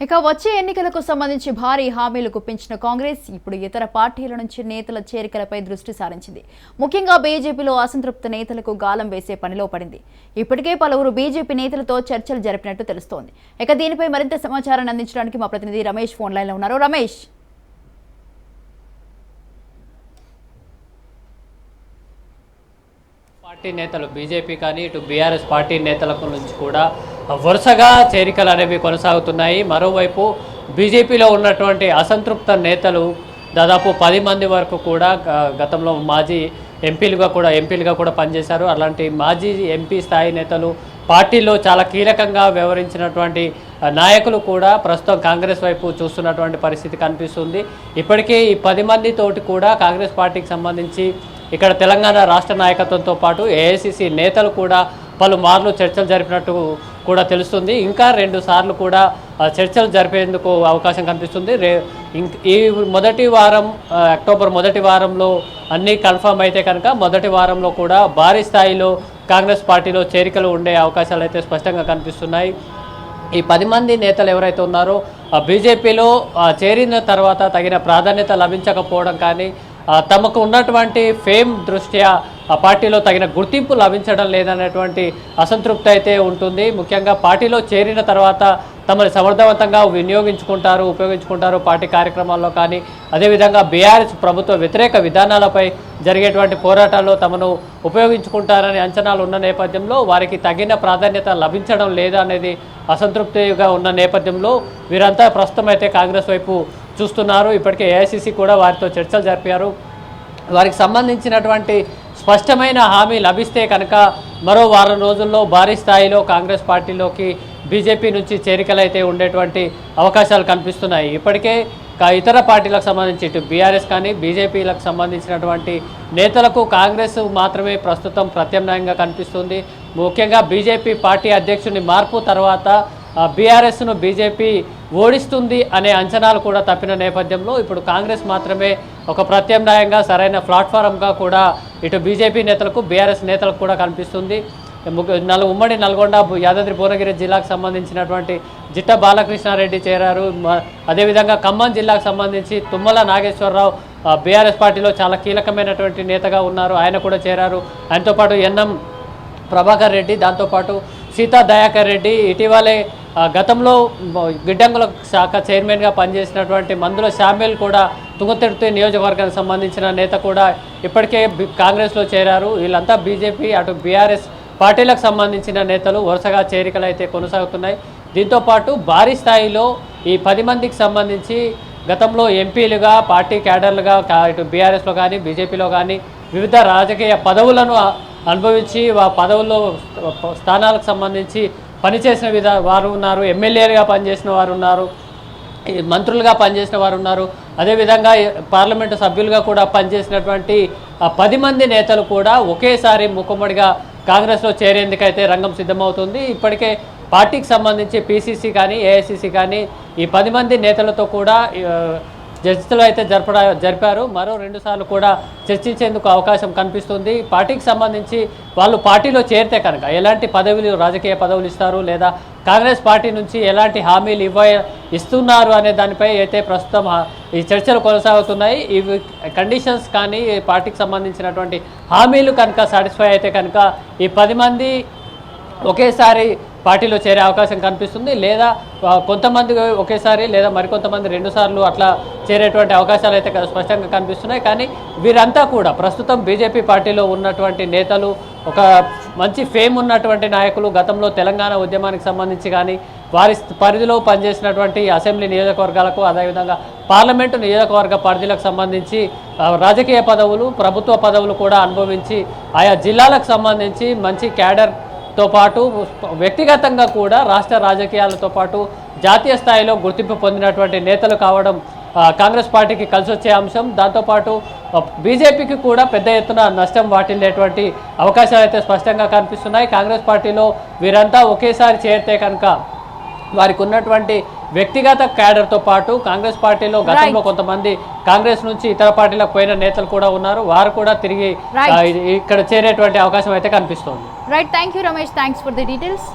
ఇక వచ్చే ఎన్నికలకు సంబంధించి భారీ హామీలు గుప్పించిన కాంగ్రెస్ ఇప్పుడు ఇతర పార్టీల నుంచి నేతల చేరికలపై దృష్టి సారించింది. ముఖ్యంగా బీజేపీలో అసంతృప్త నేతలకు గాలం వేసే పనిలో పడింది. ఇప్పటికే పలువురు బీజేపీ నేతలతో చర్చలు జరిపినట్టు తెలుస్తోంది. ఇక దీనిపై మరింత సమాచారాన్ని అందించడానికి మా ప్రతినిధి రమేష్ ఫోన్ లైన్లో ఉన్నారు. రమేష్, పార్టీ నేతలు బీజేపీ కానీ ఇటు బీఆర్ఎస్ పార్టీ నేతలకు నుంచి కూడా వరుసగా చేరికలు అనేవి కొనసాగుతున్నాయి. మరోవైపు బీజేపీలో ఉన్నటువంటి అసంతృప్త నేతలు దాదాపు 10 మంది వరకు కూడా గతంలో మాజీ ఎంపీలుగా కూడా పనిచేశారు. అలాంటి మాజీ ఎంపీ స్థాయి నేతలు పార్టీలో చాలా కీలకంగా వ్యవహరించినటువంటి నాయకులు కూడా ప్రస్తుతం కాంగ్రెస్ వైపు చూస్తున్నటువంటి పరిస్థితి కనిపిస్తుంది. ఇప్పటికే ఈ 10 మందితోటి కూడా కాంగ్రెస్ పార్టీకి సంబంధించి ఇక్కడ తెలంగాణ రాష్ట్ర నాయకత్వంతో పాటు ఏఐసిసి నేతలు కూడా పలుమార్లు చర్చలు జరిపినట్టు కూడా తెలుస్తుంది. ఇంకా 2 సార్లు కూడా చర్చలు జరిపేందుకు అవకాశం కనిపిస్తుంది. ఈ అక్టోబర్ మొదటి వారంలో అన్నీ కన్ఫర్మ్ అయితే కనుక మొదటి వారంలో కూడా భారీ స్థాయిలో కాంగ్రెస్ పార్టీలో చేరికలు ఉండే అవకాశాలు అయితే స్పష్టంగా కనిపిస్తున్నాయి. ఈ 10 మంది నేతలు ఎవరైతే ఉన్నారో బీజేపీలో చేరిన తర్వాత తగిన ప్రాధాన్యత లభించకపోవడం కానీ తమకు ఉన్నటువంటి ఫేమ్ దృష్ట్యా ఆ పార్టీలో తగిన గుర్తింపు లభించడం లేదనేటువంటి అసంతృప్తి అయితే ఉంటుంది. ముఖ్యంగా పార్టీలో చేరిన తర్వాత తమని సమర్థవంతంగా ఉపయోగించుకుంటారు పార్టీ కార్యక్రమాల్లో కానీ, అదేవిధంగా బీఆర్ఎస్ ప్రభుత్వ వ్యతిరేక విధానాలపై జరిగేటువంటి పోరాటాల్లో తమను ఉపయోగించుకుంటారనే అంచనాలు ఉన్న నేపథ్యంలో వారికి తగిన ప్రాధాన్యత లభించడం లేదా అనేది అసంతృప్తిగా ఉన్న నేపథ్యంలో వీరంతా ప్రస్తుతం అయితే కాంగ్రెస్ వైపు చూస్తున్నారు. ఇప్పటికే ఏఐసిసి కూడా వారితో చర్చలు జరిపారు. వారికి సంబంధించినటువంటి స్పష్టమైన హామీ లభిస్తే కనుక మరో వారం రోజుల్లో భారీ స్థాయిలో కాంగ్రెస్ పార్టీలోకి బీజేపీ నుంచి చేరికలైతే ఉండేటువంటి అవకాశాలు కనిపిస్తున్నాయి. ఇప్పటికే ఇతర పార్టీలకు సంబంధించి ఇటు బీఆర్ఎస్ కానీ బీజేపీలకు సంబంధించినటువంటి నేతలకు కాంగ్రెస్ మాత్రమే ప్రస్తుతం ప్రత్యామ్నాయంగా కనిపిస్తుంది. ముఖ్యంగా బీజేపీ పార్టీ అధ్యక్షుని మార్పు తర్వాత బీఆర్ఎస్ను బీజేపీ ఓడిస్తుంది అనే అంచనాలు కూడా తప్పిన నేపథ్యంలో ఇప్పుడు కాంగ్రెస్ మాత్రమే ఒక ప్రత్యామ్నాయంగా సరైన ప్లాట్ఫారంగా కూడా ఇటు బీజేపీ నేతలకు బీఆర్ఎస్ నేతలకు కూడా కనిపిస్తుంది. ఉమ్మడి నల్గొండ యాదాద్రి భువనగిరి జిల్లాకు సంబంధించినటువంటి జిట్ట బాలకృష్ణారెడ్డి చేరారు. అదేవిధంగా ఖమ్మం జిల్లాకు సంబంధించి తుమ్మల నాగేశ్వరరావు బీఆర్ఎస్ పార్టీలో చాలా కీలకమైనటువంటి నేతగా ఉన్నారు, ఆయన కూడా చేరారు. ఆయనతో పాటు ఎన్ఎం ప్రభాకర్ రెడ్డి, దాంతోపాటు సీతా దయాకర్ రెడ్డి, ఇటీవలే గతంలో గిడ్డంగుల శాఖ చైర్మన్గా పనిచేసినటువంటి మందుల శామ్యుల్ కూడా తుంగతుర్తి నియోజకవర్గానికి సంబంధించిన నేత కూడా ఇప్పటికే కాంగ్రెస్లో చేరారు. వీళ్ళంతా బీజేపీ అటు బీఆర్ఎస్ పార్టీలకు సంబంధించిన నేతలు వరుసగా చేరికలు అయితే కొనసాగుతున్నాయి. దీంతోపాటు భారీ స్థాయిలో ఈ 10 మందికి సంబంధించి గతంలో ఎంపీలుగా పార్టీ క్యాడర్లుగా ఇటు బీఆర్ఎస్లో కానీ బీజేపీలో కానీ వివిధ రాజకీయ పదవులను అనుభవించి పదవుల్లో స్థానాలకు సంబంధించి పనిచేసిన వారు ఉన్నారు, ఎమ్మెల్యేలుగా పనిచేసిన వారు ఉన్నారు, మంత్రులుగా పనిచేసిన వారు ఉన్నారు, అదేవిధంగా పార్లమెంటు సభ్యులుగా కూడా పనిచేసినటువంటి 10 మంది నేతలు కూడా ఒకేసారి ముఖమ్మడిగా కాంగ్రెస్లో చేరేందుకైతే రంగం సిద్ధమవుతుంది. ఇప్పటికే పార్టీకి సంబంధించి పీసీసీ కానీ ఏఐసిసి కానీ ఈ 10 మంది నేతలతో కూడా చర్చలు అయితే జరిపారు. మరో 2 సార్లు కూడా చర్చించేందుకు అవకాశం కనిపిస్తుంది. పార్టీకి సంబంధించి వాళ్ళు పార్టీలో చేరితే కనుక ఎలాంటి రాజకీయ పదవులు ఇస్తారు లేదా కాంగ్రెస్ పార్టీ నుంచి ఎలాంటి హామీలు ఇస్తున్నారు అనే దానిపై అయితే ప్రస్తుతం ఈ చర్చలు కొనసాగుతున్నాయి. ఇవి కండిషన్స్ కానీ పార్టీకి సంబంధించినటువంటి హామీలు కనుక సాటిస్ఫై అయితే కనుక ఈ 10 మంది ఒకేసారి పార్టీలో చేరే అవకాశం కనిపిస్తుంది, లేదా కొంతమంది ఒకేసారి లేదా మరికొంతమంది 2 సార్లు అట్లా చేరేటువంటి అవకాశాలు అయితే స్పష్టంగా కనిపిస్తున్నాయి. కానీ వీరంతా కూడా ప్రస్తుతం బీజేపీ పార్టీలో ఉన్నటువంటి నేతలు, ఒక మంచి ఫేమ్ ఉన్నటువంటి నాయకులు, గతంలో తెలంగాణ ఉద్యమానికి సంబంధించి కానీ వారి పరిధిలో పనిచేసినటువంటి అసెంబ్లీ నియోజకవర్గాలకు అదేవిధంగా పార్లమెంటు నియోజకవర్గ పరిధిలకు సంబంధించి రాజకీయ పదవులు, ప్రభుత్వ పదవులు కూడా అనుభవించి ఆయా జిల్లాలకు సంబంధించి మంచి క్యాడర్తో పాటు వ్యక్తిగతంగా కూడా రాష్ట్ర రాజకీయాలతో పాటు జాతీయ స్థాయిలో గుర్తింపు పొందినటువంటి నేతలు కావడం కాంగ్రెస్ పార్టీకి కలిసి వచ్చే అంశం. దాంతోపాటు బీజేపీకి కూడా పెద్ద ఎత్తున నష్టం వాటిల్లేటువంటి అవకాశాలు అయితే స్పష్టంగా కనిపిస్తున్నాయి. కాంగ్రెస్ పార్టీలో వీరంతా ఒకేసారి చేరితే కనుక వారికి ఉన్నటువంటి వ్యక్తిగత క్యాడర్తో పాటు కాంగ్రెస్ పార్టీలో గతంలో కొంతమంది కాంగ్రెస్ నుంచి ఇతర పార్టీలకు పోయిన నేతలు కూడా ఉన్నారు, వారు కూడా తిరిగి ఇక్కడ చేరేటువంటి అవకాశం అయితే కనిపిస్తోంది. Right, thank you Ramesh, thanks for the details.